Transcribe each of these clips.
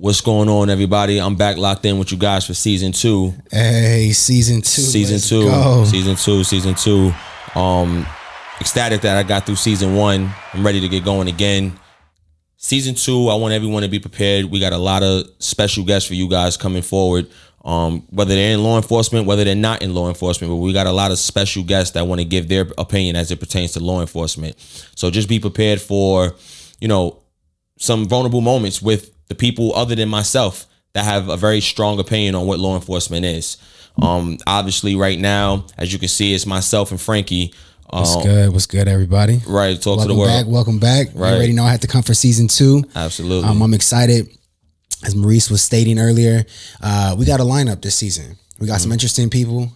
What's going on, everybody? I'm back locked in with you guys for season 2. Hey, season 2. Season 2. Ecstatic that I got through season 1. I'm ready to get going again. Season 2, I want everyone to be prepared. We got a lot of special guests for you guys coming forward. Whether they're in law enforcement, whether they're not in law enforcement, but we got a lot of special guests that want to give their opinion as it pertains to law enforcement. So just be prepared for, some vulnerable moments with the people other than myself that have a very strong opinion on what law enforcement is. Obviously right now, as you can see, it's myself and Frankie. What's good, everybody? Right, talk to the world. Welcome back. Right. You already know I had to come for season 2. Absolutely. I'm excited. As Maurese was stating earlier, we got a lineup this season. We got some interesting people,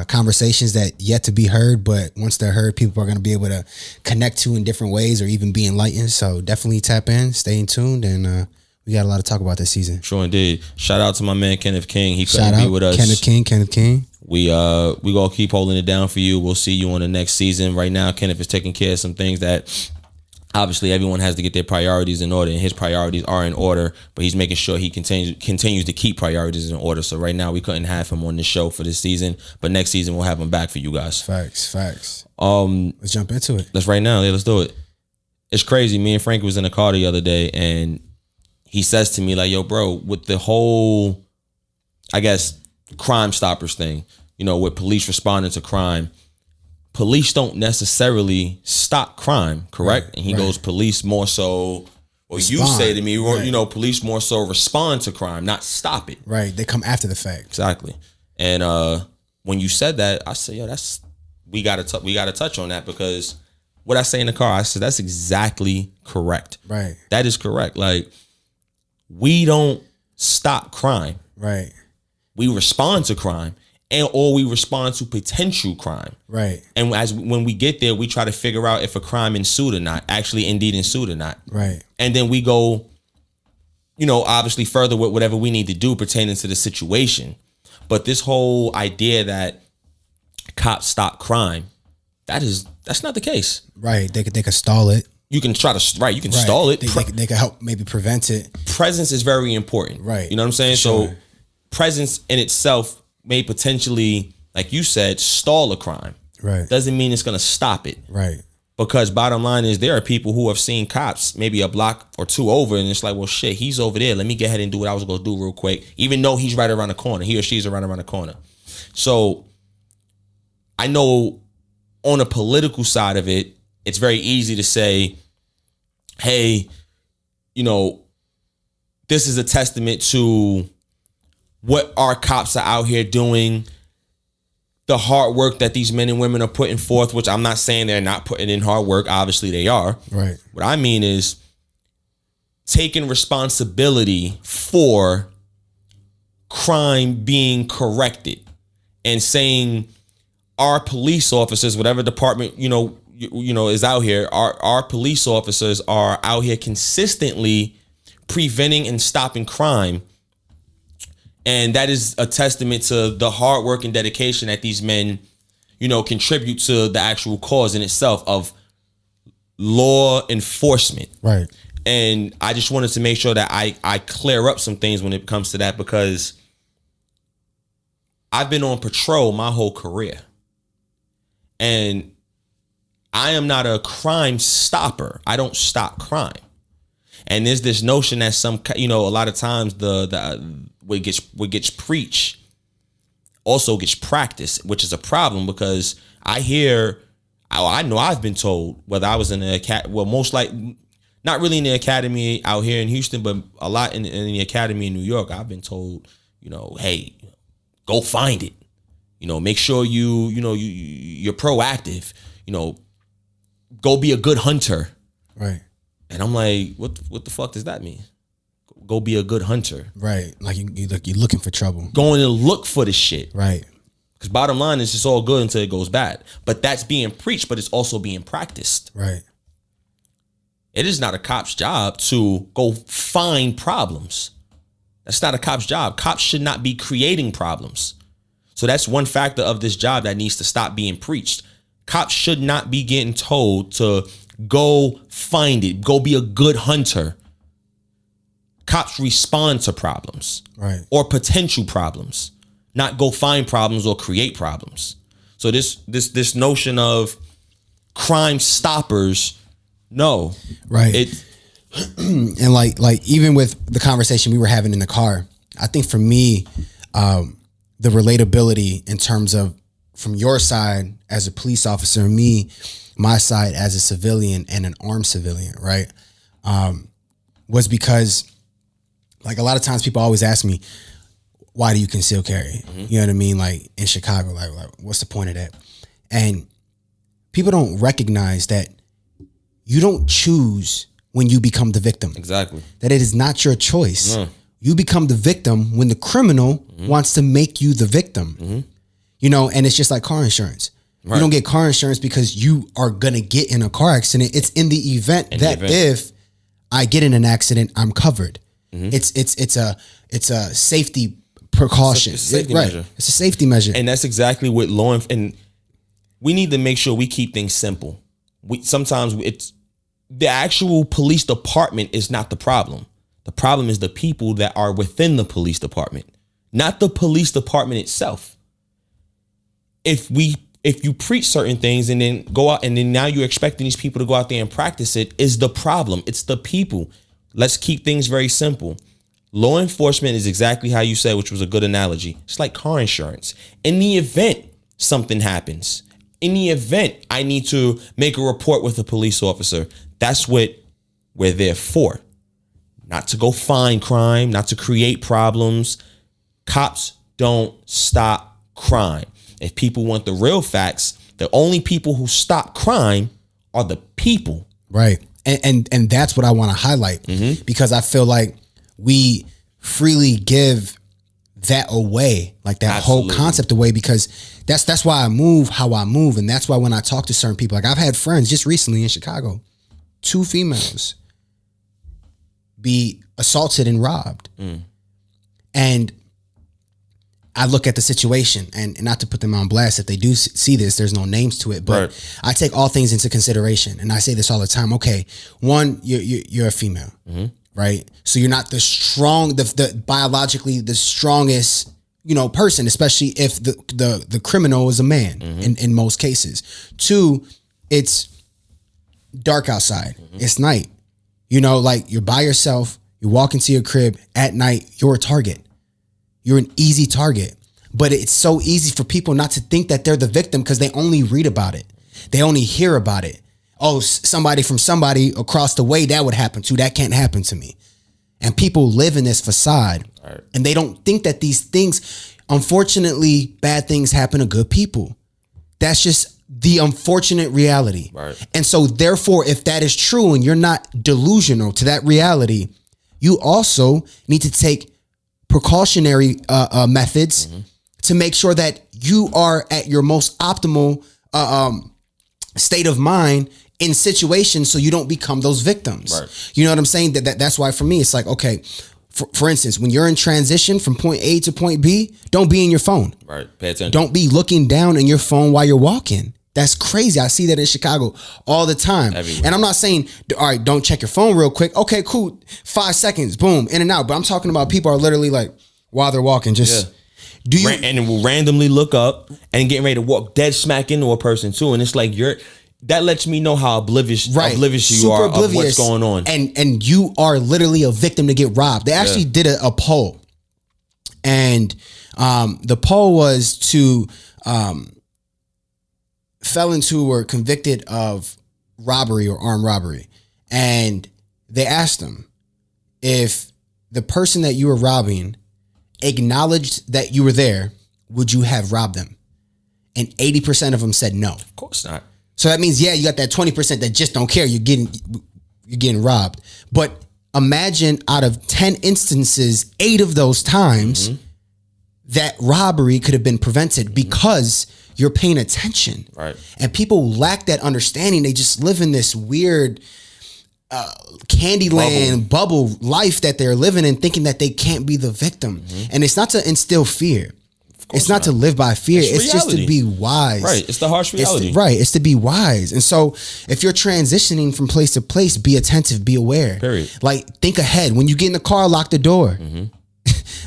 conversations that yet to be heard, but once they're heard, people are going to be able to connect to in different ways or even be enlightened. So definitely tap in, stay tuned, and we got a lot to talk about this season. Sure indeed. Shout out to my man Kenneth King. He couldn't be with us. Kenneth King. We gonna keep holding it down for you. We'll see you on the next season. Right now, Kenneth is taking care of some things that obviously everyone has to get their priorities in order, and his priorities are in order, but he's making sure he continues to keep priorities in order. So right now we couldn't have him on the show for this season, but next season we'll have him back for you guys. Facts. Let's jump into it. Let's do it. It's crazy. Me and Frankie was in the car the other day, and he says to me like, yo, bro, with the whole, I guess, Crime Stoppers thing, with police responding to crime, police don't necessarily stop crime, correct? Right, and he goes, police more so, or respond. You say to me, police more so respond to crime, not stop it. Right, they come after the fact. Exactly. And when you said that, I said, yo, we gotta touch on that, because what I say in the car, I said, that's exactly correct. Right. That is correct. Like, we don't stop crime. Right. We respond to crime. Or we respond to potential crime. Right. And when we get there, we try to figure out if a crime ensued or not, actually indeed ensued or not. Right. And then we go, obviously further with whatever we need to do pertaining to the situation. But this whole idea that cops stop crime, that's not the case. Right. They could stall it. You can try to, you can stall it. They can help maybe prevent it. Presence is very important. Right. You know what I'm saying? Sure. So presence in itself may potentially, like you said, stall a crime. Right. Doesn't mean it's going to stop it. Right. Because bottom line is, there are people who have seen cops maybe a block or two over, and it's like, well, shit, he's over there. Let me get ahead and do what I was going to do real quick, even though he's right around the corner. He or she's right around the corner. So I know on a political side of it, it's very easy to say, hey, this is a testament to what our cops are out here doing, the hard work that these men and women are putting forth, which I'm not saying they're not putting in hard work. Obviously they are. Right. What I mean is taking responsibility for crime being corrected and saying our police officers, whatever department, is out here, our police officers are out here consistently preventing and stopping crime. And that is a testament to the hard work and dedication that these men, contribute to the actual cause in itself of law enforcement. Right. And I just wanted to make sure that I clear up some things when it comes to that, because I've been on patrol my whole career. And I am not a crime stopper. I don't stop crime. And there's this notion that a lot of times what gets preached also gets practiced, which is a problem, because I know I've been told, whether I was in most likely not really in the academy out here in Houston, but a lot in the academy in New York, I've been told, hey, go find it. Make sure you're proactive. Go be a good hunter. Right. And I'm like, what the fuck does that mean? Go be a good hunter. Right. Like you're looking for trouble. Going to look for the shit. Right. Because bottom line is, it's all good until it goes bad. But that's being preached, but it's also being practiced. Right. It is not a cop's job to go find problems. That's not a cop's job. Cops should not be creating problems. So that's one factor of this job that needs to stop being preached. Cops should not be getting told to go find it. Go be a good hunter. Cops respond to problems, right, or potential problems, not go find problems or create problems. So this notion of crime stoppers, no, right. And like even with the conversation we were having in the car, I think for me, the relatability in terms of from your side as a police officer, and me, my side as a civilian and an armed civilian, right, was because like a lot of times people always ask me, why do you conceal carry? You know what I mean? Like in Chicago, like what's the point of that? And people don't recognize that you don't choose when you become the victim. Exactly. That it is not your choice. You become the victim when the criminal wants to make you the victim. You know, and it's just like car insurance. Right. You don't get car insurance because you are going to get in a car accident. It's in the event if I get in an accident, I'm covered. It's a safety precaution. It's a safety measure. It's a safety measure. And that's exactly what and we need to make sure we keep things simple. Sometimes it's the actual police department is not the problem. The problem is the people that are within the police department, not the police department itself. If you preach certain things and then go out and then now you're expecting these people to go out there and practice it, is the problem. It's the people. Let's keep things very simple. Law enforcement is exactly how you said, which was a good analogy. It's like car insurance. In the event something happens, in the event I need to make a report with a police officer, that's what we're there for. Not to go find crime, not to create problems. Cops don't stop crime. If people want the real facts, the only people who stop crime are the people. Right. And that's what I want to highlight, because I feel like we freely give that away, like that Absolutely. whole concept away, because that's why I move how I move. And that's why when I talk to certain people, like I've had friends just recently in Chicago, 2 females be assaulted and robbed. And I look at the situation, and not to put them on blast, if they do see this, there's no names to it, but right. I take all things into consideration. And I say this all the time. Okay, one, you're a female, right? So you're not the biologically the strongest, person, especially if the criminal is a man in most cases. 2, it's dark outside. It's night. Like you're by yourself, you walk into your crib at night, you're a target. You're an easy target. But it's so easy for people not to think that they're the victim because they only read about it. They only hear about it. Oh, somebody from somebody across the way, that would happen to. That can't happen to me. And people live in this facade. Right. And they don't think that these things, unfortunately, bad things happen to good people. That's just the unfortunate reality. Right. And so therefore, if that is true and you're not delusional to that reality, you also need to take precautionary methods to make sure that you are at your most optimal state of mind in situations so you don't become those victims. Right. You know what I'm saying? That's why for me, it's like, okay, for instance, when you're in transition from point A to point B, don't be in your phone. Right. Pay attention. Don't be looking down in your phone while you're walking. That's crazy. I see that in Chicago all the time. Everywhere. And I'm not saying, all right, don't check your phone real quick. Okay, cool. 5 seconds, boom, in and out. But I'm talking about people are literally like, while they're walking, just and will randomly look up and getting ready to walk dead smack into a person too. And it's like that lets me know how oblivious you are of what's going on. And you are literally a victim to get robbed. They actually did a poll. And the poll was to felons who were convicted of robbery or armed robbery. And they asked them, if the person that you were robbing acknowledged that you were there, would you have robbed them? And 80% of them said no. Of course not. So that means, you got that 20% that just don't care. You're getting robbed. But imagine out of 10 instances, 8 of those times that robbery could have been prevented because you're paying attention. Right. And people lack that understanding. They just live in this weird Candyland bubble life that they're living in, thinking that they can't be the victim. And it's not to instill fear. It's not to live by fear. It's just to be wise. Right. It's the harsh reality. It's to be wise. And so if you're transitioning from place to place, be attentive, be aware. Period. Like, think ahead. When you get in the car, lock the door.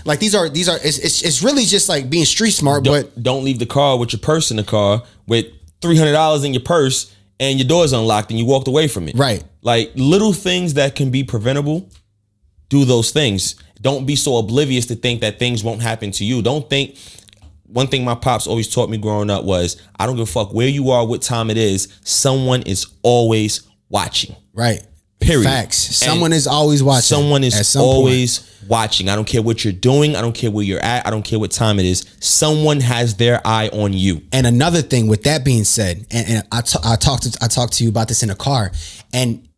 Like these are it's really just like being street smart. But don't leave the car with your purse in the car with $300 in your purse and your door's unlocked and you walked away from it. Right. Like, little things that can be preventable, do those things. Don't be so oblivious to think that things won't happen to you. Don't think. One thing my pops always taught me growing up was, I don't give a fuck where you are, what time it is. Someone is always watching. Right. Period. Facts. Someone is always watching. Someone is always watching. I don't care what you're doing. I don't care where you're at. I don't care what time it is. Someone has their eye on you. And another thing, with that being said, and I talked to you about this in the car. And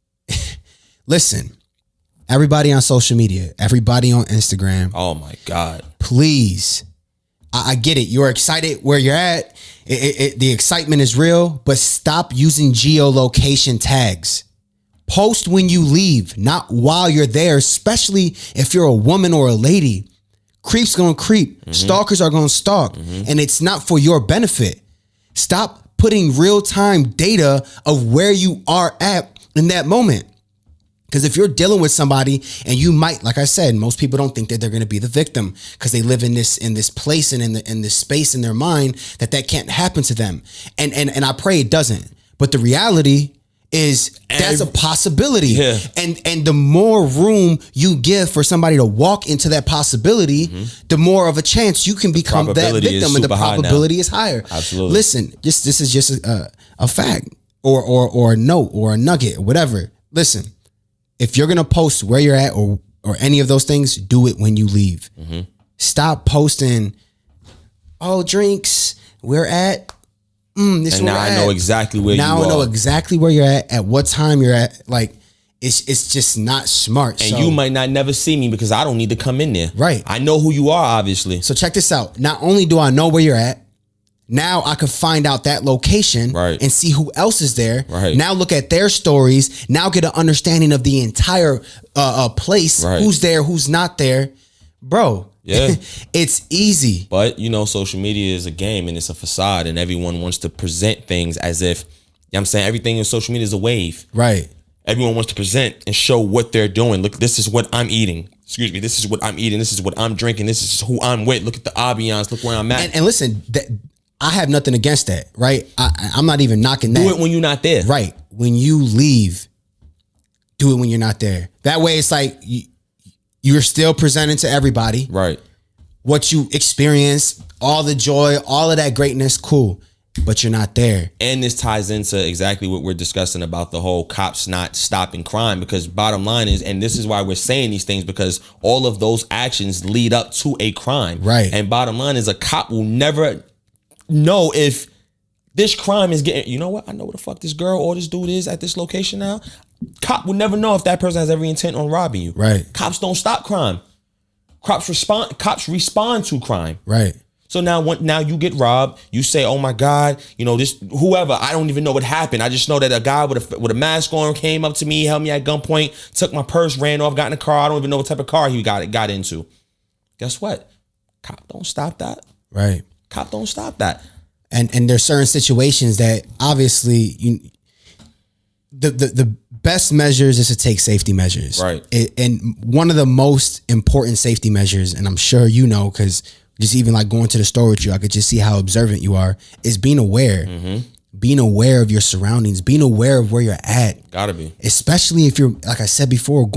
listen, everybody on social media, everybody on Instagram. Oh my God. Please. I get it. You're excited where you're at. The excitement is real, but stop using geolocation tags. Post when you leave, not while you're there, especially if you're a woman or a lady. Creeps gonna creep. Stalkers are gonna stalk. And it's not for your benefit. Stop putting real-time data of where you are at in that moment. Because if you're dealing with somebody and you might, like I said, most people don't think that they're going to be the victim because they live in this place and in this space in their mind that can't happen to them. And I pray it doesn't. But the reality is that's a possibility. Yeah. And the more room you give for somebody to walk into that possibility, the more of a chance you can become that victim, and the probability is higher. Absolutely. Listen, this is just a fact or a note or a nugget or whatever. Listen. If you're going to post where you're at or any of those things, do it when you leave. Stop posting, drinks, we're at. This and now I know exactly where you are. Now I know exactly where you're at what time you're at. Like, it's just not smart. And you might not never see me because I don't need to come in there. Right. I know who you are, obviously. So check this out. Not only do I know where you're at, now I can find out that location and see who else is there. Right. Now look at their stories. Now get an understanding of the entire place. Right. Who's there, who's not there. Bro, yeah, it's easy. But, social media is a game and it's a facade, and everyone wants to present things as if, I'm saying, everything in social media is a wave. Right. Everyone wants to present and show what they're doing. Look, this is what I'm eating. Excuse me. This is what I'm eating. This is what I'm drinking. This is who I'm with. Look at the ambiance. Look where I'm at. And listen, I have nothing against that, right? I'm not even knocking that. Do it when you're not there. Right. When you leave, do it when you're not there. That way it's like you're still presenting to everybody. Right. What you experience, all the joy, all of that greatness, cool. But you're not there. And this ties into exactly what we're discussing about the whole cops not stopping crime, because bottom line is, and this is why we're saying these things, because all of those actions lead up to a crime. Right. And bottom line is, a cop will never know if this crime is getting, you know what, I know where the fuck this girl or this dude is at this location now. Cop will never know if that person has every intent on robbing you. Right. Cops don't stop crime. Cops respond to crime. Right. So now you get robbed. You say, "Oh my God, this whoever. I don't even know what happened. I just know that a guy with a mask on came up to me, held me at gunpoint, took my purse, ran off, got in a car. I don't even know what type of car he got into." Guess what? Cop don't stop that. Right. Cop don't stop that. And there's certain situations that obviously the best measures is to take safety measures. Right. And one of the most important safety measures, and I'm sure you know, because just even like going to the store with you, I could just see how observant you are, is being aware. Being aware of your surroundings, being aware of where you're at. Gotta be. Especially if you're, like I said before,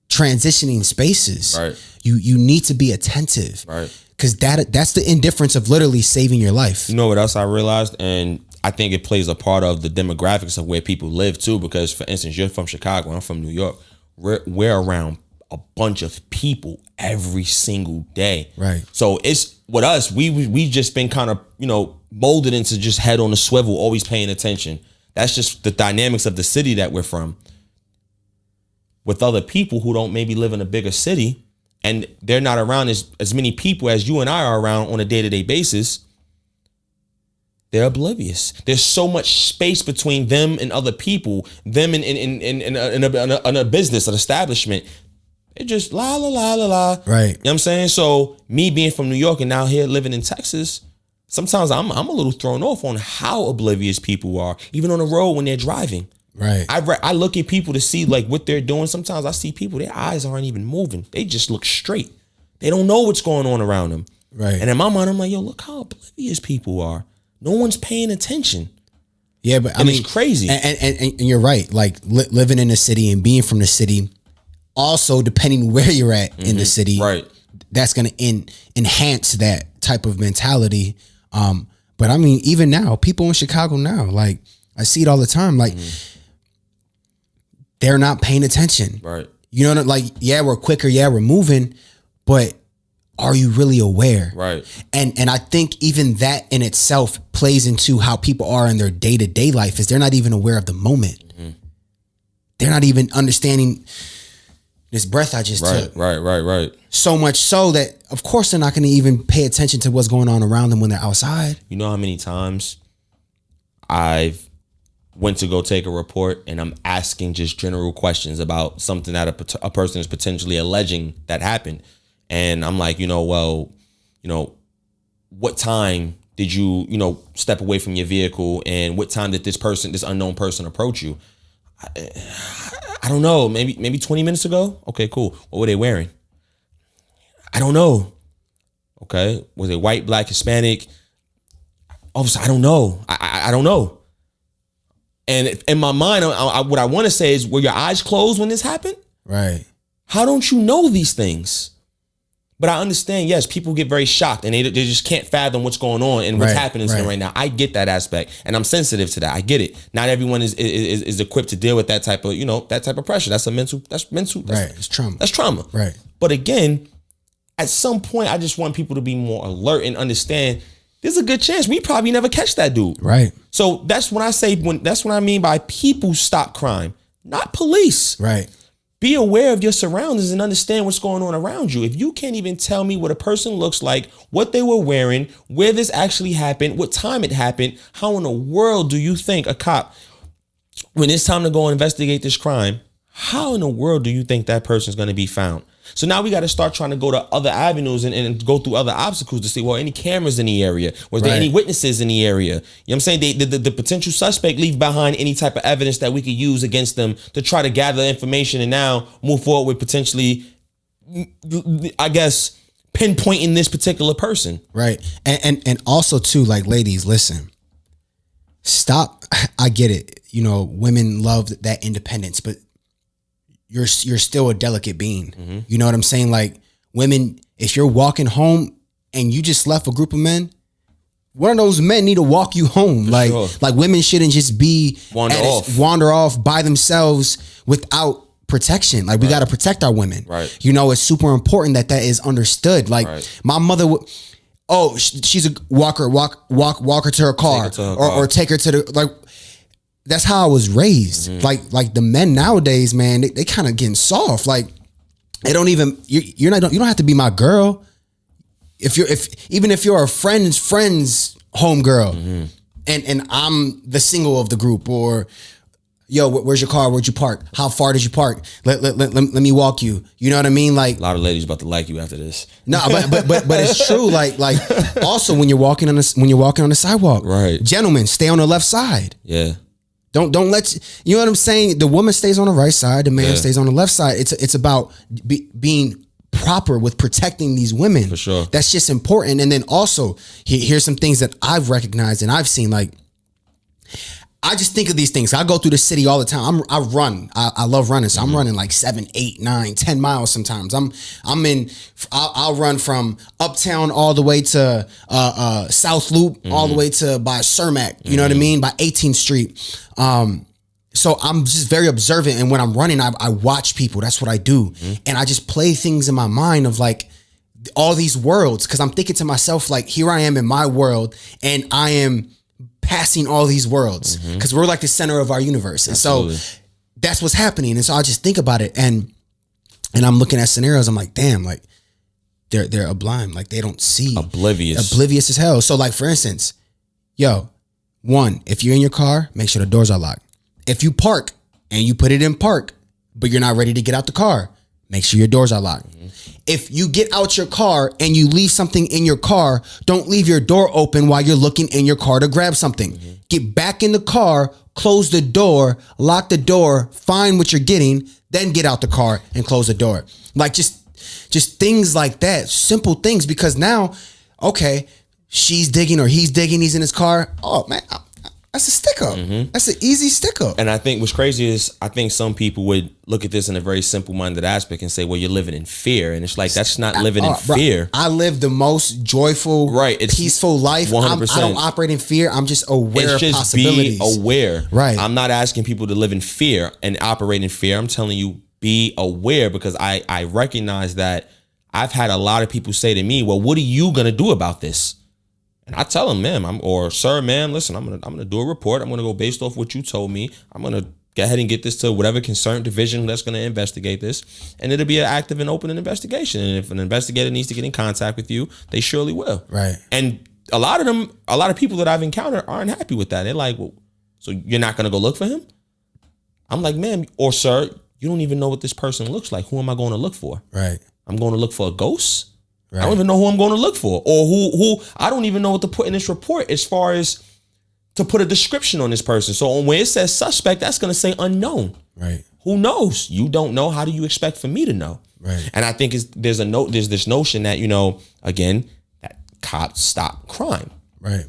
transitioning spaces. Right. You need to be attentive. Right. Because that's the indifference of literally saving your life. You know what else I realized? And I think it plays a part of the demographics of where people live too. Because, for instance, you're from Chicago, I'm from New York. We're around a bunch of people every single day. Right. So it's with us, we just been kind of, molded into just head on the swivel, always paying attention. That's just the dynamics of the city that we're from. With other people who don't maybe live in a bigger city, and they're not around as many people as you and I are around on a day-to-day basis, they're oblivious. There's so much space between them and other people, them in a business, an establishment. It just la la la la la. Right. You know what I'm saying? So me being from New York and now here living in Texas, sometimes I'm a little thrown off on how oblivious people are, even on the road when they're driving. Right. I look at people to see like what they're doing. Sometimes I see people, their eyes aren't even moving. They just look straight. They don't know what's going on around them. Right. And in my mind, I'm like, yo, look how oblivious people are. No one's paying attention. Yeah, but I mean, it's crazy. And you're right. Like living in the city and being from the city, also depending where you're at in the city, right? That's going to enhance that type of mentality. But I mean, even now, people in Chicago now, like I see it all the time. Like they're not paying attention, right? You know, like yeah, we're quicker, yeah, we're moving, but are you really aware? Right. And I think even that in itself plays into how people are in their day-to-day life is they're not even aware of the moment. They're not even understanding this breath I just took. Right. So much so that of course they're not going to even pay attention to what's going on around them when they're outside. You know how many times I've went to go take a report and I'm asking just general questions about something that a person is potentially alleging that happened. And I'm like, well, what time did you, step away from your vehicle, and what time did this unknown person approach you? I don't know. Maybe 20 minutes ago. Okay, cool. What were they wearing? I don't know. Okay. Was it white, black, Hispanic? Obviously, I don't know. I don't know. And in my mind, what I want to say is, were your eyes closed when this happened? Right. How don't you know these things? But I understand, yes, people get very shocked and they just can't fathom what's going on and what's happening to them right now. I get that aspect, and I'm sensitive to that. I get it. Not everyone is equipped to deal with that type of pressure. That's mental. Right. It's trauma. That's trauma. Right. But again, at some point, I just want people to be more alert and understand there's a good chance we probably never catch that dude. Right. So that's when that's what I mean by people stop crime, not police. Right. Be aware of your surroundings and understand what's going on around you. If you can't even tell me what a person looks like, what they were wearing, where this actually happened, what time it happened, how in the world do you think a cop, when it's time to go and investigate this crime, how in the world do you think that person's going to be found? So now we got to start trying to go to other avenues and go through other obstacles to see, well, any cameras in the area? Was there any witnesses in the area? You know what I'm saying? The potential suspect leave behind any type of evidence that we could use against them to try to gather information and now move forward with potentially, I guess, pinpointing this particular person. Right. And also too, like, ladies, listen, stop. I get it. Women love that independence, but you're still a delicate being. Mm-hmm. You know what I'm saying? Like, women, if you're walking home and you just left a group of men, one of those men need to walk you home. Like women shouldn't just be wander off by themselves without protection. Like, we got to protect our women. Right. It's super important that is understood. Like, my mother would, she's a walk her to her car, or take her to the, like, that's how I was raised. Mm-hmm. Like the men nowadays, man, they kind of getting soft. Like, they don't even, you don't have to be my girl. Even if you're a friend's home girl, and I'm the single of the group, or yo, where's your car? Where'd you park? How far did you park? Let me walk you. You know what I mean? Like, a lot of ladies about to like you after this. No, but it's true. Like also when you're walking on the sidewalk, right? Gentlemen, stay on the left side. Yeah. Don't let you know what I'm saying. The woman stays on the right side. The man stays on the left side. It's about being proper with protecting these women. For sure. That's just important. And then also, here's some things that I've recognized and I've seen. Like, I just think of these things. I go through the city all the time. I run. I love running. So I'm running like 7, 8, 9, 10 miles sometimes. I'll run from Uptown all the way to South Loop, all the way to by Cermak. You know what I mean? By 18th Street. So I'm just very observant. And when I'm running, I watch people. That's what I do. And I just play things in my mind of like all these worlds. Cause I'm thinking to myself, like, here I am in my world and I am passing all these worlds because we're like the center of our universe. And Absolutely. So that's what's happening. And so I just think about it and I'm looking at scenarios. I'm like, damn, like they're blind. Like, they don't see. Oblivious as hell. So like, for instance, one, if you're in your car, make sure the doors are locked. If you park and you put it in park, but you're not ready to get out the car, make sure your doors are locked. If you get out your car and you leave something in your car, don't leave your door open while you're looking in your car to grab something. Get back in the car, close the door, lock the door, find what you're getting, then get out the car and close the door. Like just things like that, simple things, because now, okay, she's digging or he's digging, he's in his car. Oh man, that's a stick up. That's an easy stick up. And I think what's crazy is I think some people would look at this in a very simple-minded aspect and say, well, you're living in fear. And it's like, that's not living in fear. I live the most joyful, peaceful life. 100%. I don't operate in fear. I'm just aware it's just of possibilities. Be aware. Right. I'm not asking people to live in fear and operate in fear. I'm telling you, be aware, because I recognize that I've had a lot of people say to me, well, what are you going to do about this? And I tell them, ma'am, or sir, ma'am, listen, I'm gonna do a report. I'm gonna go based off what you told me. I'm gonna go ahead and get this to whatever concerned division that's gonna investigate this, and it'll be an active and open investigation. And if an investigator needs to get in contact with you, they surely will. Right. And a lot of people that I've encountered aren't happy with that. They're like, well, so you're not gonna go look for him? I'm like, ma'am or sir, you don't even know what this person looks like. Who am I going to look for? Right. I'm going to look for a ghost? Right. I don't even know who I'm going to look for, or who I don't even know what to put in this report as far as to put a description on this person. So when it says suspect, that's going to say unknown. Right. Who knows? You don't know. How do you expect for me to know? Right. And I think there's this notion that, again, that cops stop crime. Right.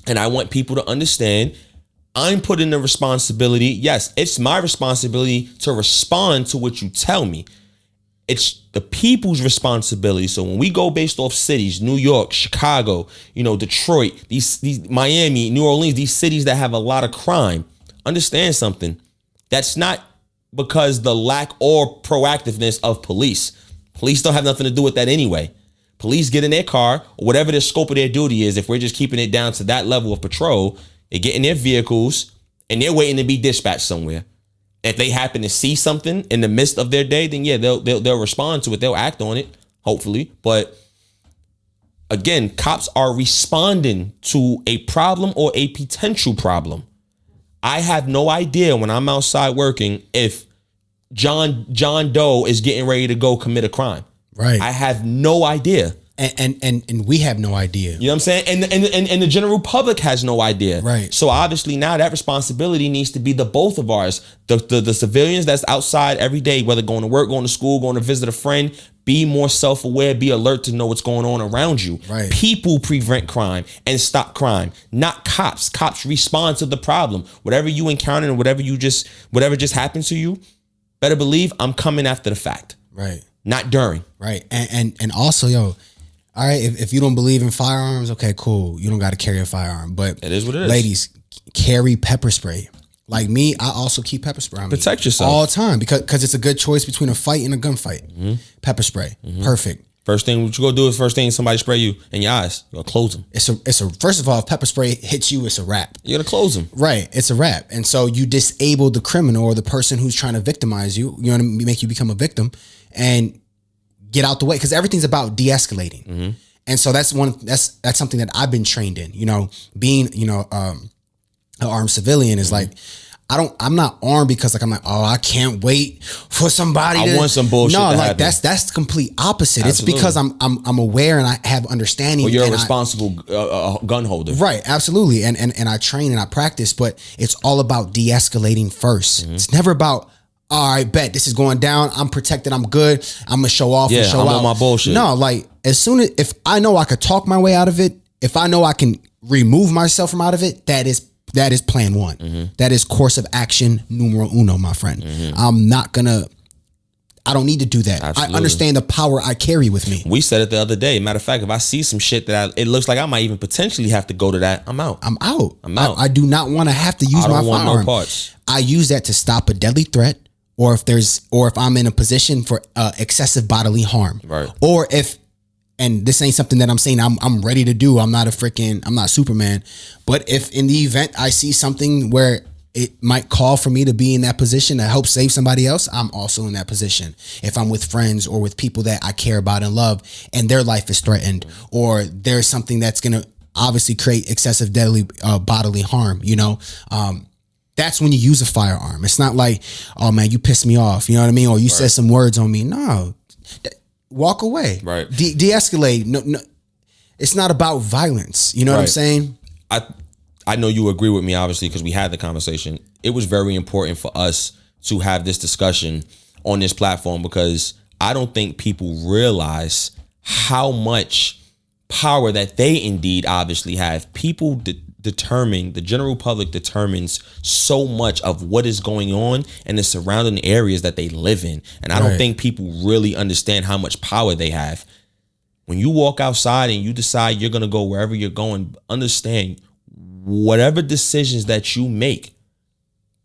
And I want people to understand I'm put in the responsibility. Yes, it's my responsibility to respond to what you tell me. It's the people's responsibility. So when we go based off cities, New York, Chicago, Detroit, these Miami, New Orleans, these cities that have a lot of crime, understand something. That's not because the lack or proactiveness of police. Police don't have nothing to do with that anyway. Police get in their car, or whatever the scope of their duty is. If we're just keeping it down to that level of patrol, they get in their vehicles and they're waiting to be dispatched somewhere. If they happen to see something in the midst of their day, then yeah, they'll respond to it. They'll act on it, hopefully. But again, cops are responding to a problem or a potential problem. I have no idea when I'm outside working if John Doe is getting ready to go commit a crime. Right. I have no idea. And we have no idea. You know what I'm saying? And the general public has no idea. Right. So obviously now that responsibility needs to be the both of ours. The civilians that's outside every day, whether going to work, going to school, going to visit a friend, be more self-aware, be alert to know what's going on around you. Right. People prevent crime and stop crime, not cops. Cops respond to the problem. Whatever you encounter and whatever just happened to you, better believe I'm coming after the fact. Right. Not during. Right. And also, all right, if you don't believe in firearms, okay, cool. You don't got to carry a firearm. But it is what it is. Ladies, carry pepper spray. Like me, I also keep pepper spray on me. Protect yourself. All the time because it's a good choice between a fight and a gunfight. Mm-hmm. Pepper spray. Mm-hmm. Perfect. First thing what you go do is somebody spray you in your eyes, you gotta close them. It's a first of all, if pepper spray hits you, it's a wrap. You gotta close them. Right. It's a wrap. And so you disable the criminal or the person who's trying to victimize you, make you become a victim, and get out the way, because everything's about de-escalating. Mm-hmm. And so that's something that I've been trained in, being, an armed civilian is like, I'm not armed because I'm like, oh, I can't wait for somebody. I want some bullshit. No, to like happen. that's the complete opposite. Absolutely. It's because I'm aware and I have understanding. Well, you're a responsible gun holder. Right. Absolutely. And I train and I practice, but it's all about de-escalating first. Mm-hmm. It's never about, all right, bet this is going down. I'm protected. I'm good. I'm going to show off and show out. On my bullshit. No, like if I know I could talk my way out of it, if I know I can remove myself from out of it, that is plan one. Mm-hmm. That is course of action numero uno, my friend. Mm-hmm. I don't need to do that. Absolutely. I understand the power I carry with me. We said it the other day. Matter of fact, if I see some shit that it looks like I might even potentially have to go to that, I'm out. I do not want to have to use my firearm. No parts. I use that to stop a deadly threat, or if I'm in a position for excessive bodily harm. Right. Or and this ain't something that I'm saying I'm ready to do. I'm not Superman. But if in the event I see something where it might call for me to be in that position to help save somebody else, I'm also in that position. If I'm with friends or with people that I care about and love and their life is threatened, or there's something that's going to obviously create excessive deadly bodily harm, That's when you use a firearm. It's not like, oh man, you pissed me off. You know what I mean? Or you said some words on me. No, walk away. Right. De-escalate. No, it's not about violence. You know what I'm saying? I know you agree with me, obviously, because we had the conversation. It was very important for us to have this discussion on this platform because I don't think people realize how much power that they indeed obviously have. People determine, the general public determines so much of what is going on in the surrounding areas that they live in. And I don't think people really understand how much power they have. When you walk outside and you decide you're going to go wherever you're going, understand whatever decisions that you make,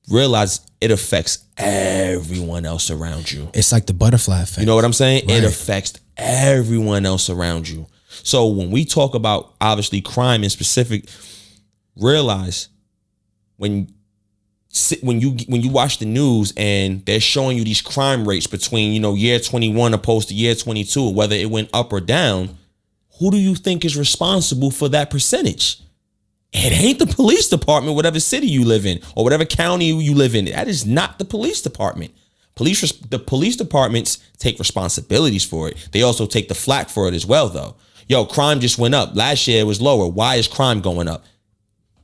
realize it affects everyone else around you. It's like the butterfly effect. You know what I'm saying? It affects everyone else around you. So when we talk about obviously crime in specific, realize when you watch the news and they're showing you these crime rates between, year 21 opposed to year 22, whether it went up or down, who do you think is responsible for that percentage? It ain't the police department, whatever city you live in or whatever county you live in. That is not the police department. The police departments take responsibilities for it. They also take the flack for it as well, though. Crime just went up. Last year it was lower. Why is crime going up?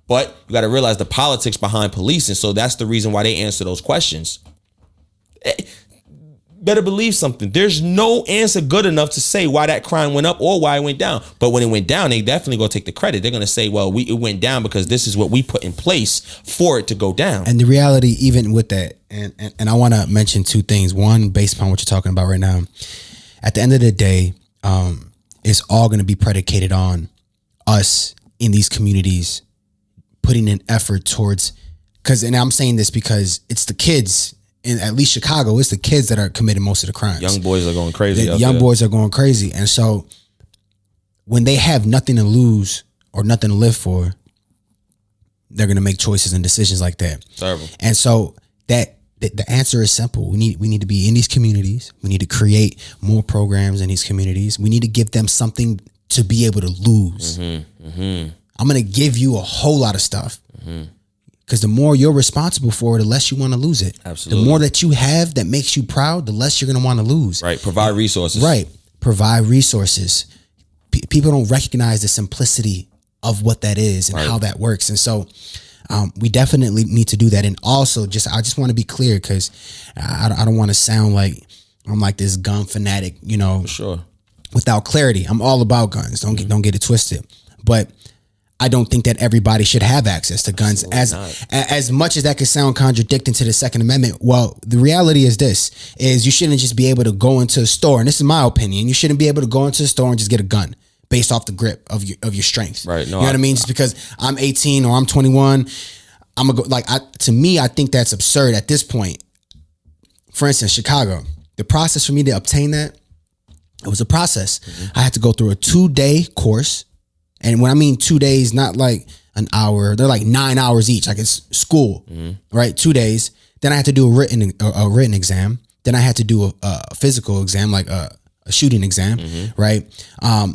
But you got to realize the politics behind police. And so that's the reason why they answer those questions. Better believe something. There's no answer good enough to say why that crime went up or why it went down. But when it went down, they definitely going to take the credit. They're going to say, well, it went down because this is what we put in place for it to go down. And the reality, even with that, and I want to mention two things. One, based upon what you're talking about right now, at the end of the day, it's all going to be predicated on us in these communities putting an effort towards, and I'm saying this because it's the kids in at least Chicago, it's the kids that are committing most of the crimes. Young boys are going crazy. Young boys are going crazy. And so when they have nothing to lose or nothing to live for, they're going to make choices and decisions like that. Terrible. And so the answer is simple. We need to be in these communities. We need to create more programs in these communities. We need to give them something to be able to lose. I'm going to give you a whole lot of stuff. Because the more you're responsible for, the less you want to lose it. Absolutely. The more that you have that makes you proud, the less you're going to want to lose. Right. Provide resources. Right. Provide resources. People don't recognize the simplicity of what that is and how that works. And so we definitely need to do that. And also, I just want to be clear because I don't want to sound like I'm like this gun fanatic, For sure. Without clarity. I'm all about guns. Don't get it twisted. But I don't think that everybody should have access to guns. As much as that could sound contradicting to the Second Amendment. Well, the reality is you shouldn't just be able to go into a store, and this is my opinion, you shouldn't be able to go into a store and just get a gun based off the grip of your strength. Right. No, you know what I mean? Just because I'm 18 or I'm 21, I'm gonna go to me, I think that's absurd at this point. For instance, Chicago, the process for me to obtain that, it was a process. I had to go through a 2-day course. And when I mean 2 days, not like an hour, they're like 9 hours each. Like it's school, right? 2 days. Then I had to do a written exam. Then I had to do a physical exam, like a shooting exam, right?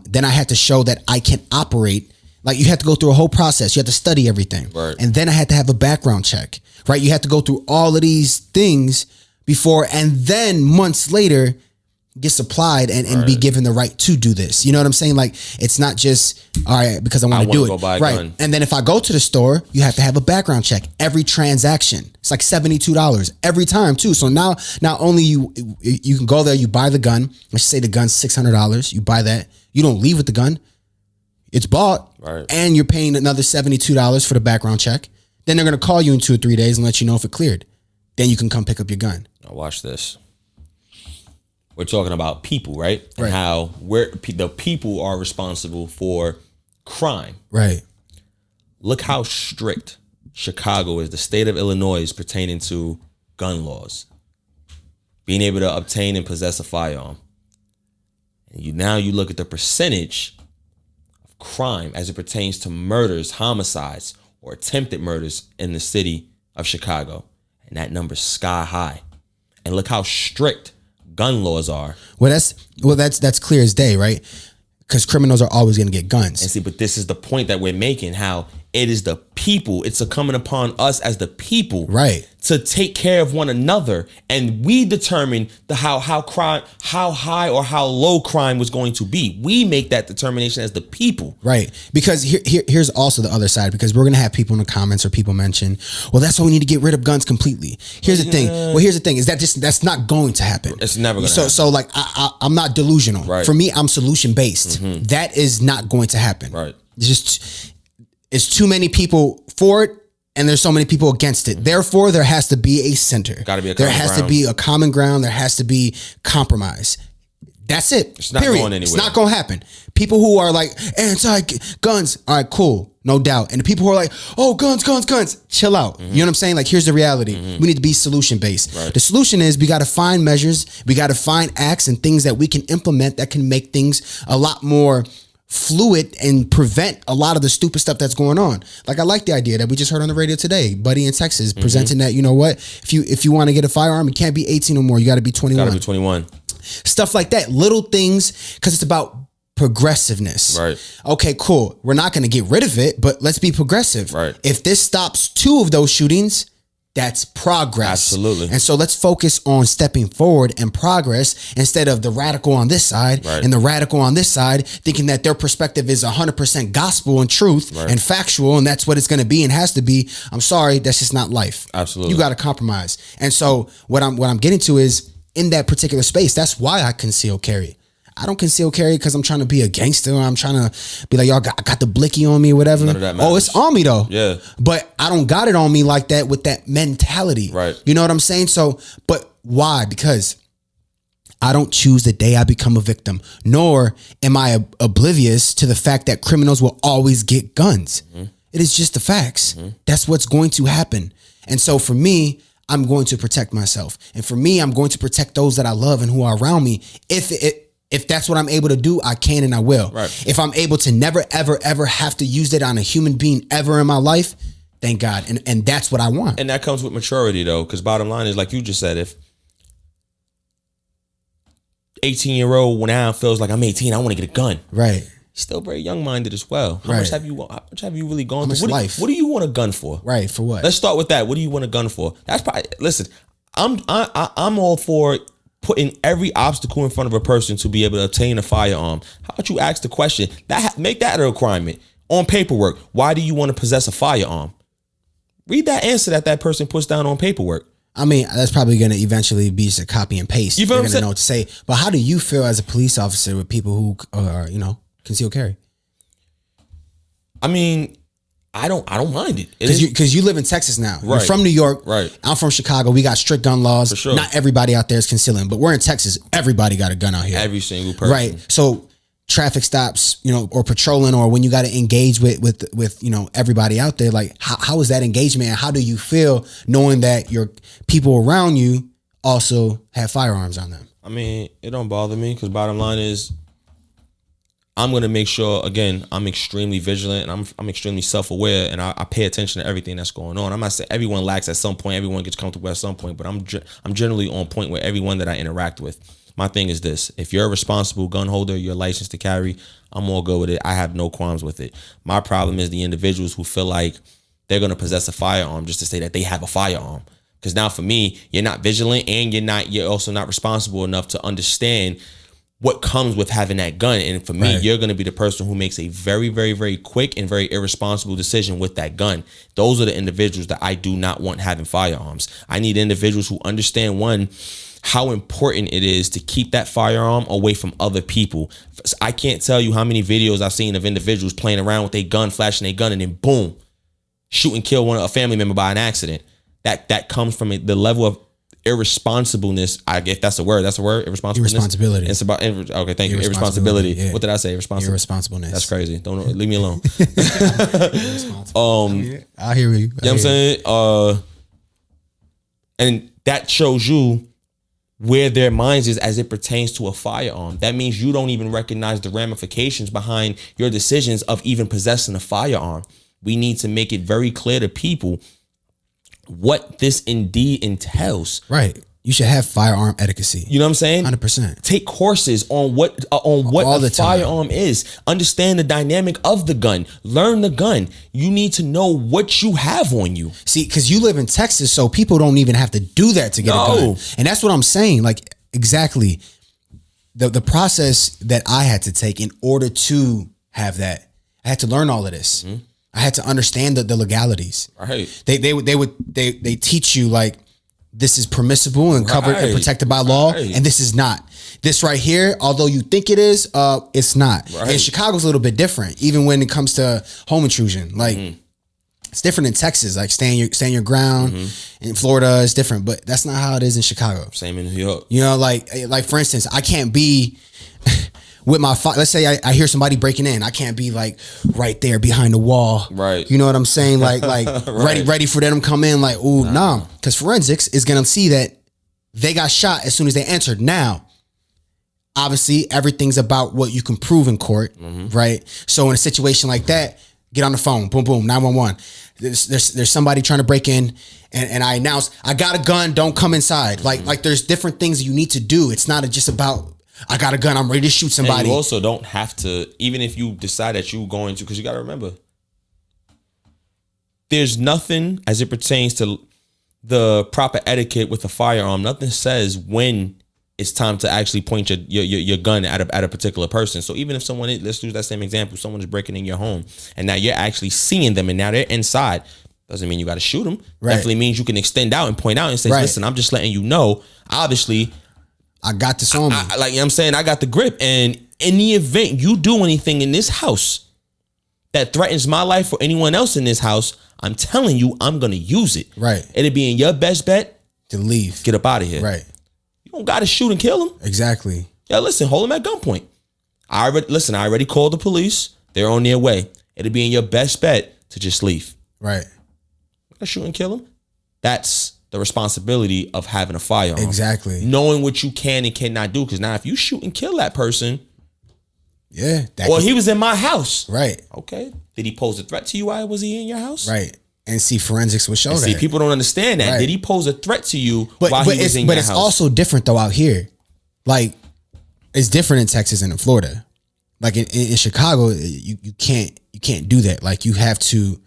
Then I had to show that I can operate. Like you have to go through a whole process. You have to study everything. Right. And then I had to have a background check, right? You have to go through all of these things before, and then months later, gets applied and be given the right to do this. You know what I'm saying? Like it's not just all right because I want to do it. Buy a right. gun. And then if I go to the store, you have to have a background check every transaction. It's like $72 every time too. So now not only you can go there, you buy the gun. Let's say the gun's $600. You buy that. You don't leave with the gun. It's bought. Right. And you're paying another $72 for the background check. Then they're going to call you in 2 or 3 days and let you know if it cleared. Then you can come pick up your gun. Now watch this. We're talking about people, right? And right. how the people are responsible for crime. Right. Look how strict Chicago is, the state of Illinois, is pertaining to gun laws. Being able to obtain and possess a firearm. And now you look at the percentage of crime as it pertains to murders, homicides, or attempted murders in the city of Chicago. And that number's sky high. And look how strict gun laws are. Well, that's clear as day, right? Because criminals are always going to get guns. And see, but this is the point that we're making, how It is the people. It's incumbent upon us as the people, right, to take care of one another, and we determine how high or how low crime was going to be. We make that determination as the people, right? Because here's also the other side, because we're gonna have people in the comments or people mention, well, that's why we need to get rid of guns completely. Here's the thing. Well, here's the thing: is that that's not going to happen. It's never going to happen. So like I'm not delusional. Right. For me, I'm solution based. That is not going to happen. Right. It's too many people for it, and there's so many people against it. Therefore, there has to be a center. Got to be a there common has ground. to be a common ground. There has to be compromise. That's it. It's not Period. going anywhere. It's not going to happen. People who are like anti-guns, all right, cool, no doubt. And the people who are like, oh, guns, chill out. You know what I'm saying? Like, here's the reality. We need to be solution-based. Right. The solution is we got to find measures. We got to find acts and things that we can implement that can make things a lot more fluid and prevent a lot of the stupid stuff that's going on. Like, I like the idea that we just heard on the radio today, Buddy in Texas presenting that, you know what, if you want to get a firearm, it can't be 18 or more, you got to be 21. Got to be 21. Stuff like that, little things, because it's about progressiveness. Right. Okay, cool. We're not going to get rid of it, but let's be progressive. Right. If this stops 2 of those shootings, that's progress. Absolutely. And so let's focus on stepping forward and progress instead of the radical on this side and the radical on this side, thinking that their perspective is 100% gospel and truth and factual, and that's what it's going to be and has to be. I'm sorry, that's just not life. Absolutely. You got to compromise. And so what I'm getting to is, in that particular space, that's why I conceal carry. I don't conceal carry because I'm trying to be a gangster, or I'm trying to be like, y'all got the blicky on me or whatever. None of that matters. Oh, it's on me though. Yeah. But I don't got it on me like that with that mentality. Right. You know what I'm saying? So, but why? Because I don't choose the day I become a victim, nor am I oblivious to the fact that criminals will always get guns. It is just the facts. That's what's going to happen. And so for me, I'm going to protect myself. And for me, I'm going to protect those that I love and who are around me. If that's what I'm able to do, I can and I will. Right. If I'm able to never, ever, ever have to use it on a human being ever in my life, thank God. And that's what I want. And that comes with maturity, though, because bottom line is, like you just said, if 18-year-old now feels like I'm 18, I want to get a gun. Right. Still very young-minded as well. How Right. much have you really gone much through? life? What do you want a gun for? Right. For what? Let's start with that. What do you want a gun for? That's probably, listen, I'm all for putting every obstacle in front of a person to be able to obtain a firearm. How about you ask the question? Make that a requirement on paperwork. Why do you want to possess a firearm? Read that answer that person puts down on paperwork. I mean, that's probably going to eventually be just a copy and paste. You feel You're what I'm going to know what to say. But how do you feel as a police officer with people who are, conceal carry? I mean, I don't mind it. Because you live in Texas now. You're Right. from New York. Right. I'm from Chicago. We got strict gun laws. For sure. Not everybody out there is concealing, but we're in Texas. Everybody got a gun out here. Every single person. Right. So traffic stops, or patrolling, or when you got to engage with everybody out there, like how is that engagement, and how do you feel knowing that your people around you also have firearms on them? I mean, it don't bother me, because bottom line is, I'm going to make sure, again, I'm extremely vigilant, and I'm extremely self-aware, and I pay attention to everything that's going on. I'm not saying everyone lacks at some point, everyone gets comfortable at some point, but I'm generally on point with everyone that I interact with. My thing is this: if you're a responsible gun holder, you're licensed to carry, I'm all good with it. I have no qualms with it. My problem is the individuals who feel like they're going to possess a firearm just to say that they have a firearm. Because now for me, you're not vigilant, and you're also not responsible enough to understand what comes with having that gun. And for me, you're going to be the person who makes a very, very, very quick and very irresponsible decision with that gun. Those are the individuals that I do not want having firearms. I need individuals who understand, one, how important it is to keep that firearm away from other people. I can't tell you how many videos I've seen of individuals playing around with their gun, flashing their gun, and then boom, shoot and kill a family member by an accident. That comes from the level of irresponsibleness. If that's a word, irresponsibleness. Irresponsibility. It's about, okay, thank you. Irresponsibility. Yeah. What did I say? Irresponsibleness. That's crazy. Don't leave me alone. I hear you. You know what I'm saying? And that shows you where their minds is as it pertains to a firearm. That means you don't even recognize the ramifications behind your decisions of even possessing a firearm. We need to make it very clear to people what this indeed entails. Right. You should have firearm etiquette. You know what I'm saying? 100%. Take courses on what a firearm is. Understand the dynamic of the gun. Learn the gun. You need to know what you have on you. See, because you live in Texas, so people don't even have to do that to get a gun. And that's what I'm saying. Like, exactly. The process that I had to take in order to have that, I had to learn all of this. Mm-hmm. I had to understand the legalities. Right. They teach you like, this is permissible and covered and protected by law, and this is not. This right here, although you think it is, it's not. Right. And Chicago's a little bit different, even when it comes to home intrusion. Like it's different in Texas. Like stand your ground. In Florida, it's different, but that's not how it is in Chicago. Same in New York. You know, like for instance, I can't be with my let's say I hear somebody breaking in. I can't be like right there behind the wall. Right. You know what I'm saying? Like right. ready for them to come in. Like, ooh, nah. Because forensics is gonna see that they got shot as soon as they entered. Now, obviously, everything's about what you can prove in court, right? So in a situation like that, get on the phone, boom, boom, 911. There's somebody trying to break in, and I announce, I got a gun, don't come inside. Like there's different things that you need to do. It's not just about, I got a gun, I'm ready to shoot somebody. And you also don't have to, even if you decide that you're going to, because you got to remember, there's nothing as it pertains to the proper etiquette with a firearm. Nothing says when it's time to actually point your gun at a particular person. So even if someone, let's use that same example, someone is breaking in your home and now you're actually seeing them and now they're inside, doesn't mean you got to shoot them. Right. Definitely means you can extend out and point out and say, listen, I'm just letting you know, obviously, I got this on me. Like, you know what I'm saying, I got the grip. And in the event you do anything in this house that threatens my life or anyone else in this house, I'm telling you, I'm going to use it. Right. It'll be in your best bet to leave. Get up out of here. Right. You don't got to shoot and kill him. Exactly. Yeah, listen, hold him at gunpoint. I already called the police. They're on their way. It'll be in your best bet to just leave. Right. Shoot and kill him. That's the responsibility of having a firearm. Exactly. Knowing what you can and cannot do. Because now if you shoot and kill that person. Yeah. He was in my house. Right. Okay. Did he pose a threat to you while was he in your house? Right. And see, forensics will show that. See, people don't understand that. Right. Did he pose a threat to you while he was in your house? But it's also different though out here. Like, it's different in Texas and in Florida. Like in Chicago, you can't do that. Like you have to,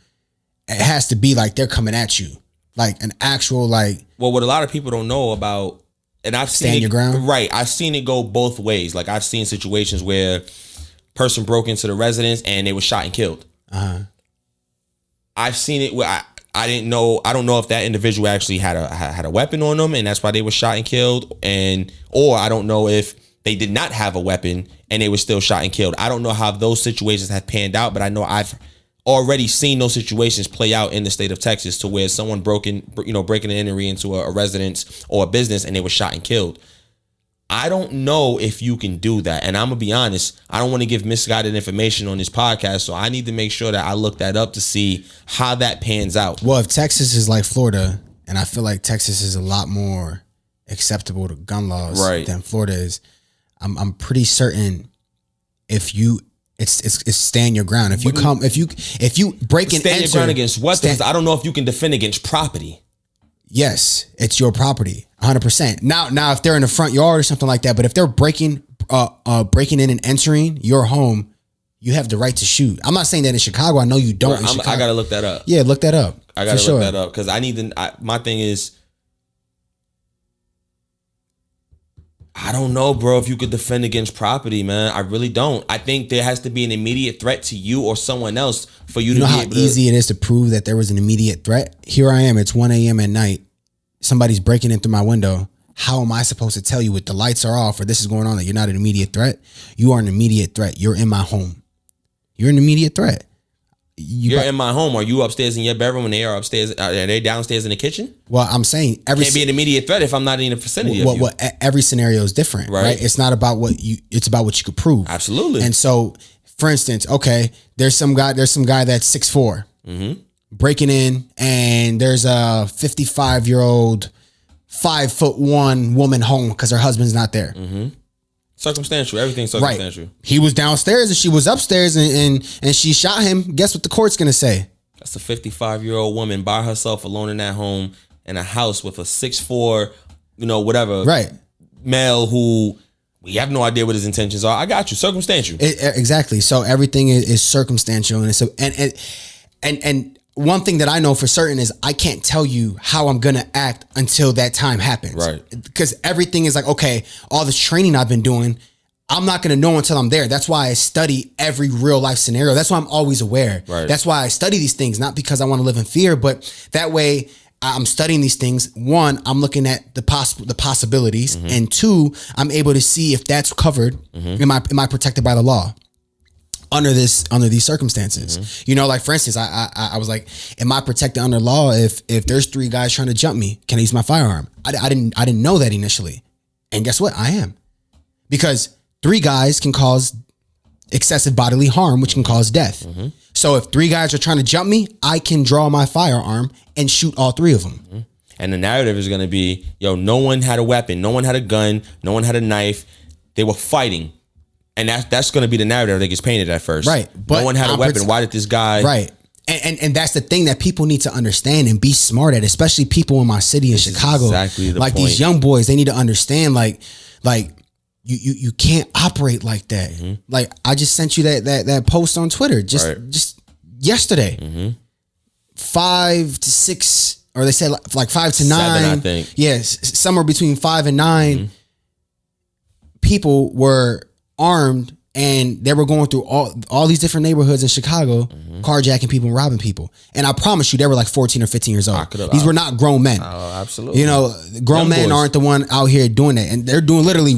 it has to be like they're coming at you. Like an actual like. Well, what a lot of people don't know about, and I've seen stand your ground. Right. I've seen it go both ways. Like I've seen situations where person broke into the residence and they were shot and killed. I've seen it where I don't know if that individual actually had a weapon on them and that's why they were shot and killed, or I don't know if they did not have a weapon and they were still shot and killed. I don't know how those situations have panned out, but I know I've already seen those situations play out in the state of Texas to where someone breaking and entering into a residence or a business and they were shot and killed. I don't know if you can do that. And I'm going to be honest, I don't want to give misguided information on this podcast. So I need to make sure that I look that up to see how that pans out. Well, if Texas is like Florida, and I feel like Texas is a lot more acceptable to gun laws than Florida is, I'm pretty certain it's stand your ground. If you break and stand enter, your ground against what? Because I don't know if you can defend against property. Yes, it's your property, 100%. Now, if they're in the front yard or something like that, but if they're breaking in and entering your home, you have the right to shoot. I'm not saying that in Chicago. I know you don't. I gotta look that up. Yeah, look that up. I gotta look that up because I need to. My thing is, I don't know, bro, if you could defend against property, man. I really don't. I think there has to be an immediate threat to you or someone else for you to be able to. You know how easy it is to prove that there was an immediate threat? Here I am, it's 1 a.m. at night. Somebody's breaking in through my window. How am I supposed to tell you if the lights are off or this is going on that you're not an immediate threat? You are an immediate threat. You're in my home. You're an immediate threat. You're in my home. Are you upstairs in your bedroom and they are upstairs? Are they downstairs in the kitchen? Well, I'm saying can't be an immediate threat if I'm not in the vicinity of you. Every scenario is different, right? It's not about it's about what you could prove. Absolutely. And so, for instance, okay, there's some guy that's 6'4", breaking in, and there's a 55-year-old, 5'1" woman home because her husband's not there. Circumstantial. Everything's circumstantial. Right. He was downstairs and she was upstairs and she shot him. Guess what the court's going to say? That's a 55-year-old woman by herself alone in that home in a house with a 6'4", whatever. Right. Male who we have no idea what his intentions are. I got you. Circumstantial. Exactly. So everything is circumstantial, and one thing that I know for certain is I can't tell you how I'm gonna act until that time happens. Right. Because everything is like, okay, all this training I've been doing, I'm not gonna know until I'm there. That's why I study every real life scenario. That's why I'm always aware. Right. That's why I study these things, not because I want to live in fear, but that way I'm studying these things. One, I'm looking at the possibilities, and two, I'm able to see if that's covered. Am I protected by the law under these circumstances? Like for instance, I was like, am I protected under law if there's 3 guys trying to jump me? Can I use my firearm? I didn't know that initially, and guess what? I am, because 3 guys can cause excessive bodily harm, which can cause death. So if 3 guys are trying to jump me, I can draw my firearm and shoot all 3 of them. And the narrative is going to be, no one had a weapon, no one had a gun, no one had a knife. They were fighting. And that's going to be the narrative that gets painted at first. Right. But no one had a weapon. Why did this guy? Right. And that's the thing that people need to understand and be smart at, especially people in my city in Chicago. Exactly the like point. These young boys, they need to understand like you can't operate like that. Like I just sent you that post on Twitter just yesterday. 5 to 6, or they said like 5 to 9. 7, I think. Yes, somewhere between 5 and 9 people were armed, and they were going through all these different neighborhoods in Chicago, carjacking people and robbing people. And I promise you, they were like 14 or 15 years old. These were not grown men. Oh, absolutely. Grown Young men boys. aren't the one out here doing that, and they're doing literally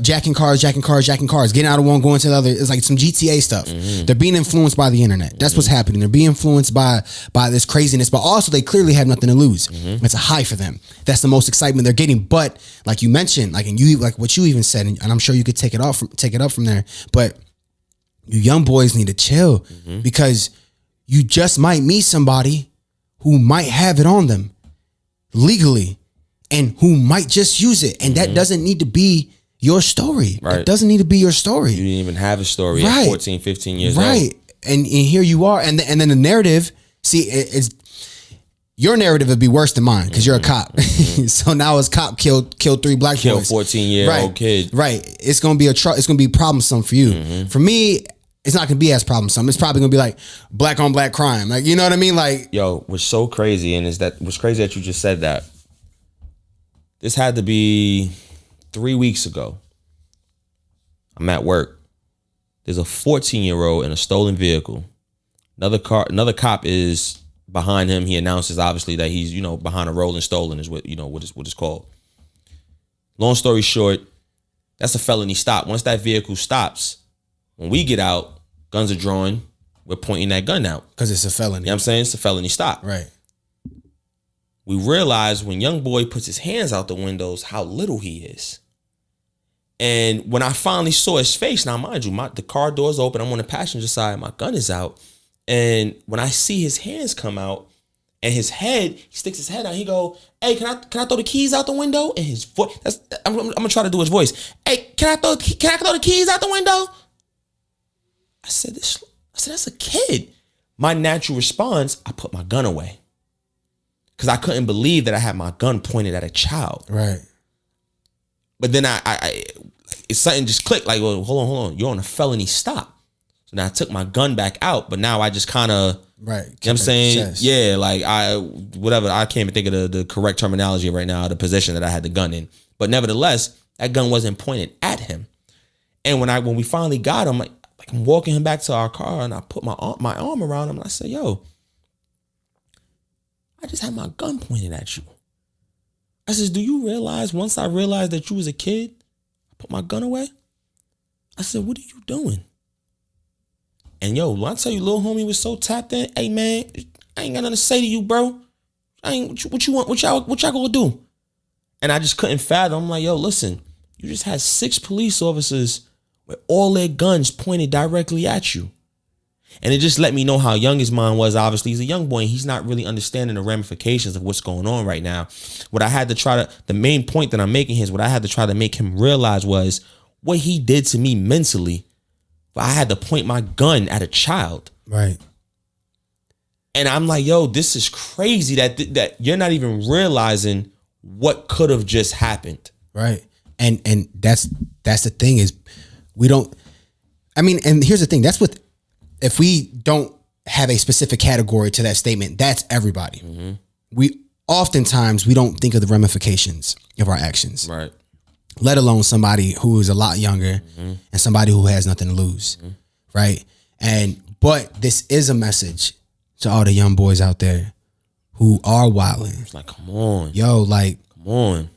jacking cars, getting out of one, going to the other. It's like some GTA stuff. They're being influenced by the internet. That's what's happening. They're being influenced by this craziness, but also they clearly have nothing to lose. It's a high for them. That's the most excitement they're getting. But like you mentioned, like what you even said, and I'm sure you could take it up from there. But you young boys need to chill, because you just might meet somebody who might have it on them legally, and who might just use it. And that doesn't need to be your story. Right. That doesn't need to be your story. You didn't even have a story Right. at 14, 15 years old. Right. And here you are. And then the narrative, it's your narrative would be worse than mine, because you're a cop. So now as cop killed 3 black boys. 14-year-old kid. Right. It's gonna be it's gonna be problemsome for you. For me, it's not gonna be as problemsome. It's probably gonna be like black on black crime. Like, you know what I mean? Like, What's so crazy, and what's crazy that you just said that. This had to be 3 weeks ago. I'm at work. There's a 14-year-old in a stolen vehicle. Another cop is behind him. He announces obviously that he's, behind a rolling stolen is what it's called. Long story short, that's a felony stop. Once that vehicle stops, when we get out, guns are drawn. We're pointing that gun out. because it's a felony. You know what I'm saying? It's a felony stop. Right. We realize when young boy puts his hands out the windows how little he is. And when I finally saw his face, now mind you, the car door's open, I'm on the passenger side, my gun is out. And when I see his hands come out and his head, he sticks his head out, he go, "Hey, can I throw the keys out the window?" And his voice, I'm gonna try to do his voice. "Hey, can I throw the keys out the window?" I said, that's a kid. My natural response, I put my gun away. Because I couldn't believe that I had my gun pointed at a child. Right. But then it's something just clicked. Like, well, hold on. You're on a felony stop. So now I took my gun back out, but now I just kind of, Right. you know what I'm saying? Yeah, like I can't even think of the correct terminology right now, the position that I had the gun in. But nevertheless, that gun wasn't pointed at him. And when we finally got him, like I'm walking him back to our car, and I put my arm around him, and I said, "Yo, I just had my gun pointed at you." I says, "Do you realize once I realized that you was a kid, I put my gun away?" I said, "What are you doing?" And when I tell you, little homie was so tapped in, "Hey man, I ain't got nothing to say to you, bro. What you want? What y'all gonna do?" And I just couldn't fathom. I'm like, listen, you just had 6 police officers with all their guns pointed directly at you. And it just let me know how young his mind was. Obviously, he's a young boy and he's not really understanding the ramifications of what's going on right now. The main point that I'm making here is what I had to try to make him realize was what he did to me mentally. But I had to point my gun at a child. Right. And I'm like, this is crazy that you're not even realizing what could have just happened. Right. And that's the thing is we don't, I mean, and here's the thing, that's what, if we don't have a specific category to that statement, that's everybody. Mm-hmm. We oftentimes, we don't think of the ramifications of our actions. Right. Let alone somebody who is a lot younger and somebody who has nothing to lose. Right. But this is a message to all the young boys out there who are wilding. It's like, come on. Yo, like, come on.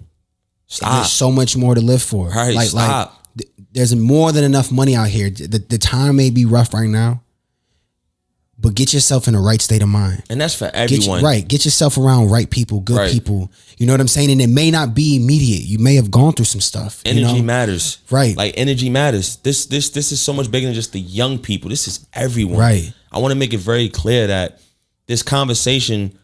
Stop. There's so much more to live for. Right, like, stop. There's more than enough money out here. The time may be rough right now, but get yourself in the right state of mind. And that's for everyone. Get yourself around right people, good people. You know what I'm saying? And it may not be immediate. You may have gone through some stuff. Energy matters. Right. Like energy matters. This is so much bigger than just the young people. This is everyone. Right. I want to make it very clear that this conversation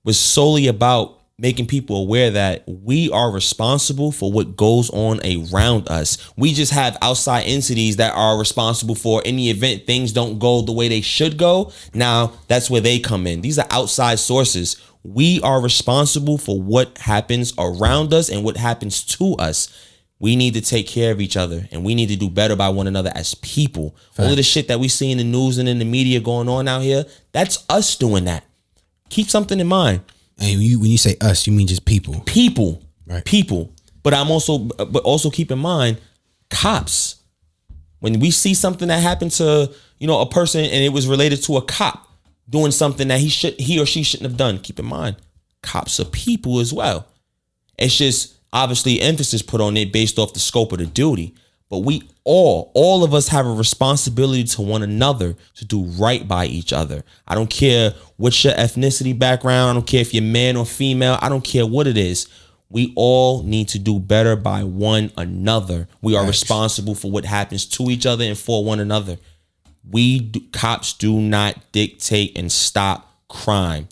was solely about making people aware that we are responsible for what goes on around us. We just have outside entities that are responsible for any event things don't go the way they should go. Now that's where they come in. These are outside sources. We are responsible for what happens around us and what happens to us. We need to take care of each other and we need to do better by one another as people. Fact. All of the shit that we see in the news and in the media going on out here, that's us doing that. Keep something in mind. And when you say us, you mean just people. People. Right. People. But also keep in mind, cops. When we see something that happened to, a person and it was related to a cop doing something that he or she shouldn't have done, keep in mind, cops are people as well. It's just obviously emphasis put on it based off the scope of the duty. But we all of us have a responsibility to one another to do right by each other. I don't care what's your ethnicity background. I don't care if you're man or female. I don't care what it is. We all need to do better by one another. We are responsible for what happens to each other and for one another. Cops do not dictate and stop crime.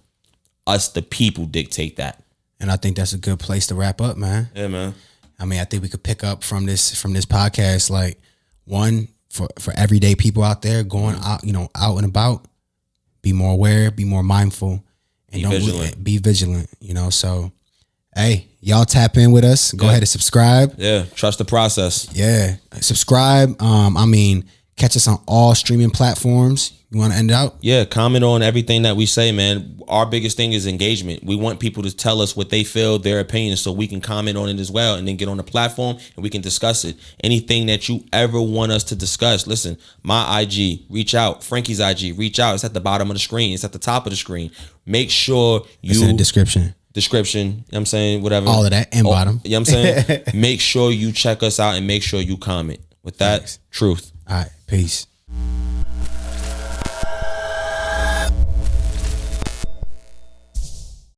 Us, the people, dictate that. And I think that's a good place to wrap up, man. Yeah, man. I mean, I think we could pick up from this podcast, like, one, for everyday people out there going out, out and about, be more aware, be more mindful, and be vigilant, So, hey, y'all tap in with us. Go ahead and subscribe. Yeah, trust the process. Yeah, subscribe. Catch us on all streaming platforms. You want to end out? Yeah, comment on everything that we say, man. Our biggest thing is engagement. We want people to tell us what they feel, their opinions, so we can comment on it as well and then get on the platform and we can discuss it. Anything that you ever want us to discuss, listen, my IG, reach out. Frankie's IG, reach out. It's at the bottom of the screen. It's at the top of the screen. Make sure it's in the description. You know what I'm saying? Whatever. All of that and bottom. You know what I'm saying? Make sure you check us out and make sure you comment. With that, truth. All right. Peace.